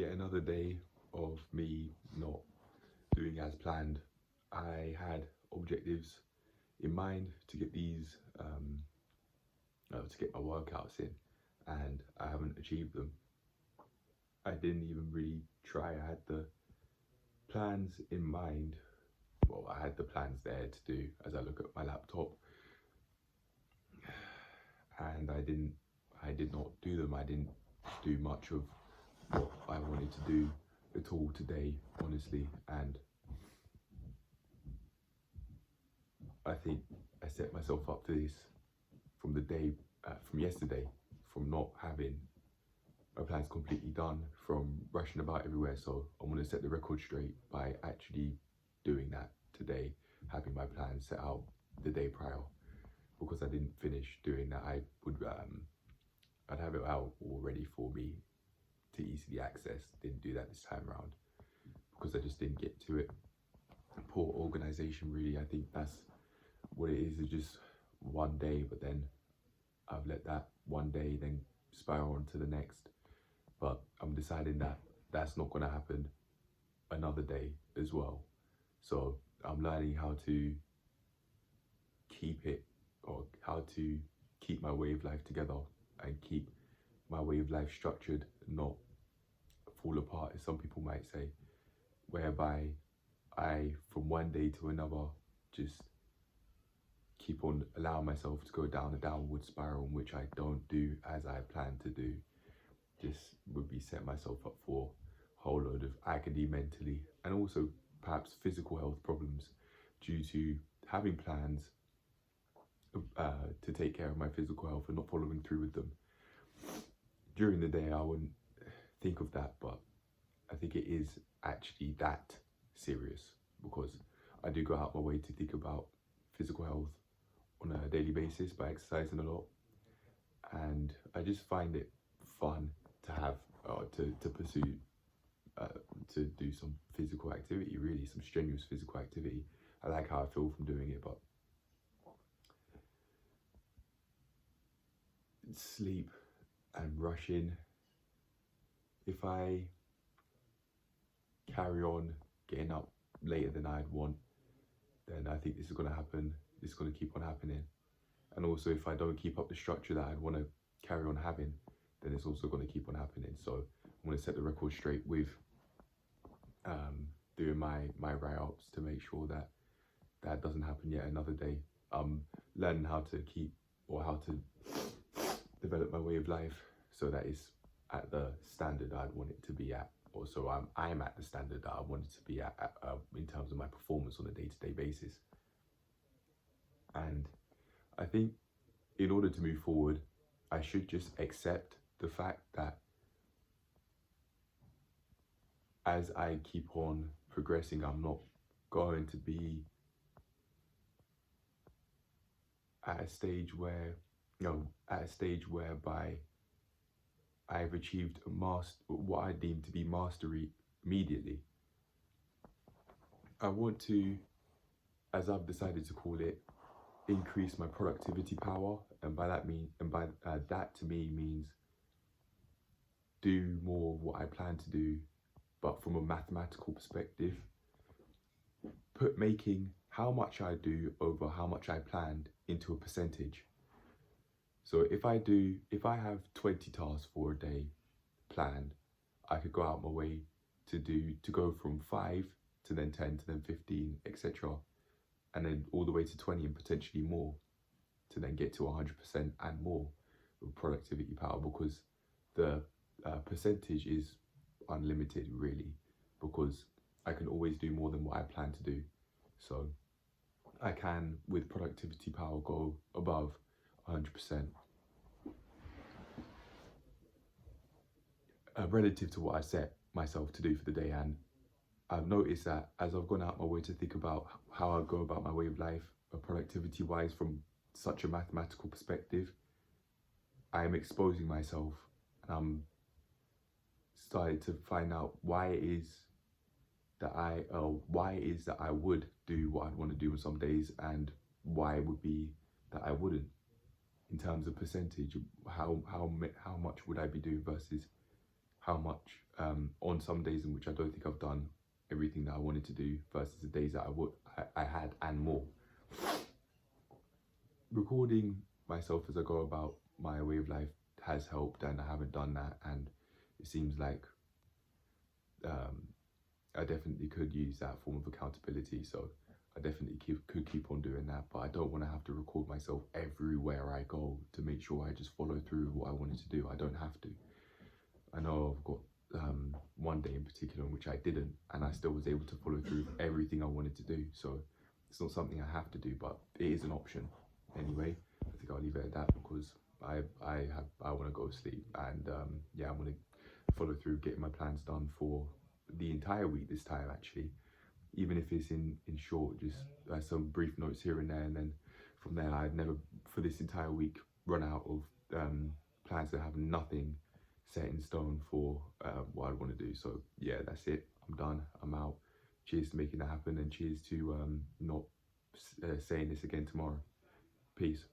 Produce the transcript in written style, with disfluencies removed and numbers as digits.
yet another day of me not doing as planned. I had objectives in mind to get to get my workouts in, and I haven't achieved them. I didn't even really try. I had the plans in mind. Well, I had the plans there to do as I look at my laptop, and I did not do them. I didn't do much of what I wanted to do at all today, honestly, and I think I set myself up for this from the day, from yesterday, from not having my plans completely done, from rushing about everywhere. So I want to set the record straight by actually doing that today, having my plans set out the day prior, because I didn't finish doing that. I'd have it out already for me to easily access. Didn't do that this time around because I just didn't get to it. Poor organization, really. I think that's what it is. It's just one day, but then I've let that one day then spiral on to the next. But I'm deciding that that's not going to happen another day as well. So I'm learning how to keep it, or how to keep my way of life together and keep my way of life structured, not fall apart, as some people might say, whereby I, from one day to another, just keep on allowing myself to go down a downward spiral, in which I don't do as I plan to do. This would be setting myself up for a whole load of agony mentally, and also perhaps physical health problems due to having plans to take care of my physical health and not following through with them. During the day, I wouldn't think of that, but I think it is actually that serious, because I do go out my way to think about physical health on a daily basis by exercising a lot, and I just find it fun to have to pursue to do some physical activity, really some strenuous physical activity. I like how I feel from doing it, but sleep and rushing, if I carry on getting up later than I'd want, then I think this is going to happen. This is going to keep on happening. And also, if I don't keep up the structure that I'd want to carry on having, then it's also going to keep on happening. So I'm going to set the record straight with doing my write-ups to make sure that that doesn't happen yet another day. Learning how to keep, or how to develop my way of life so that it's at the standard I'd want it to be at. Also, I'm at the standard that I want it to be at in terms of my performance on a day-to-day basis. And I think in order to move forward, I should just accept the fact that as I keep on progressing, I'm not going to be at a stage whereby I've achieved what I deem to be mastery immediately. I want to, as I've decided to call it, increase my productivity power, and by that to me means do more of what I plan to do, but from a mathematical perspective, making how much I do over how much I planned into a percentage. So if I have 20 tasks for a day planned, I could go out my way to go from 5 to then 10 to then 15, etc. And then all the way to 20 and potentially more, to then get to 100% and more of productivity power, because the percentage is unlimited, really, because I can always do more than what I plan to do. So I can, with productivity power, go above 100%. Relative to what I set myself to do for the day. And I've noticed that as I've gone out my way to think about how I go about my way of life, productivity wise, from such a mathematical perspective, I am exposing myself, and I'm starting to find out why it is that I would do what I'd want to do on some days, and why it would be that I wouldn't, in terms of percentage. How much would I be doing versus how much on some days in which I don't think I've done everything that I wanted to do versus the days that I had and more. Recording myself as I go about my way of life has helped, and I haven't done that, and it seems like I definitely could use that form of accountability, so I definitely could keep on doing that, but I don't want to have to record myself everywhere I go to make sure I just follow through with what I wanted to do. I don't have to. I know I've got one day in particular in which I didn't, and I still was able to follow through with everything I wanted to do, so it's not something I have to do, but it is an option. Anyway, I think I'll leave it at that because I want to go to sleep, and yeah, I want to follow through getting my plans done for the entire week this time, actually, even if it's in short, just some brief notes here and there, and then from there I'd never for this entire week run out of plans that have nothing set in stone for what I want to do. So yeah, that's it, I'm done, I'm out. Cheers to making that happen, and cheers to not saying this again tomorrow. Peace.